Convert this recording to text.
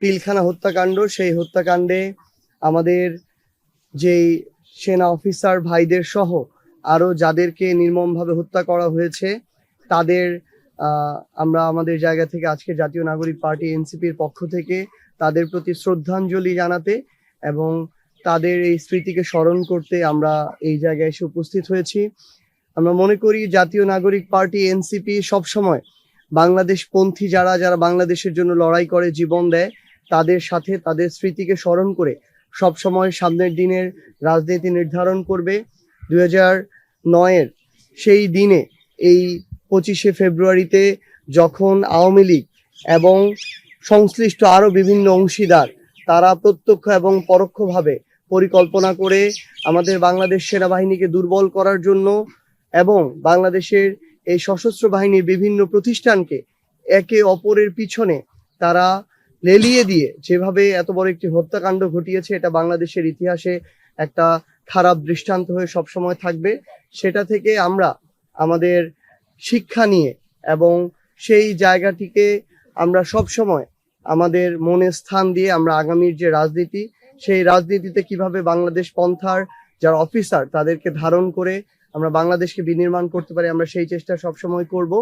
পিলখানা হত্যাকাণ্ড, সেই হত্যাকাণ্ডে আমাদের যেই সেনা অফিসার ভাইদের সহ আরো যাদেরকে নির্মমভাবে হত্যা করা হয়েছে তাদের আমরা আমাদের জায়গা থেকে আজকে জাতীয় নাগরিক পার্টি এনসিপির পক্ষ থেকে তাদের প্রতি শ্রদ্ধাঞ্জলি জানাতে এবং তাদের এই স্মৃতিকে স্মরণ করতে আমরা এই জায়গায় এসে উপস্থিত হয়েছি। আমরা মনে করি জাতীয় নাগরিক পার্টি এনসিপি সবসময় বাংলাদেশপন্থী যারা যারা বাংলাদেশের জন্য লড়াই করে জীবন দেয় তাদের সাথে তাদের স্মৃতিকে স্মরণ করে সবসময় সামনের দিনের রাজনীতি নির্ধারণ করবে। 2009-এর সেই দিনে এই 25শে ফেব্রুয়ারিতে যখন আওয়ামী লীগ এবং সংশ্লিষ্ট আরো বিভিন্ন অংশীদার তারা প্রত্যক্ষ এবং পরোক্ষভাবে পরিকল্পনা করে আমাদের বাংলাদেশ সেনাবাহিনীকে দুর্বল করার জন্য এবং বাংলাদেশের এই সশস্ত্র বাহিনীর বিভিন্ন প্রতিষ্ঠানকে একে অপরের পিছনে তারা লেলিয়ে দিয়ে যেভাবে এত বড় একটি হত্যাকাণ্ড ঘটিয়েছে, এটা বাংলাদেশের ইতিহাসে একটা খারাপ দৃষ্টান্ত হয়ে সবসময় থাকবে। সেটা থেকে আমরা আমাদের শিক্ষা নিয়ে এবং সেই জায়গাটিকে আমরা সবসময় আমাদের মনে স্থান দিয়ে আমরা আগামীর যে রাজনীতি, সেই রাজনীতিতে কিভাবে বাংলাদেশ পন্থার যারা অফিসার তাদেরকে ধারণ করে আমরা বাংলাদেশকে বিনির্মাণ করতে পারি, আমরা সেই চেষ্টা সবসময় করব।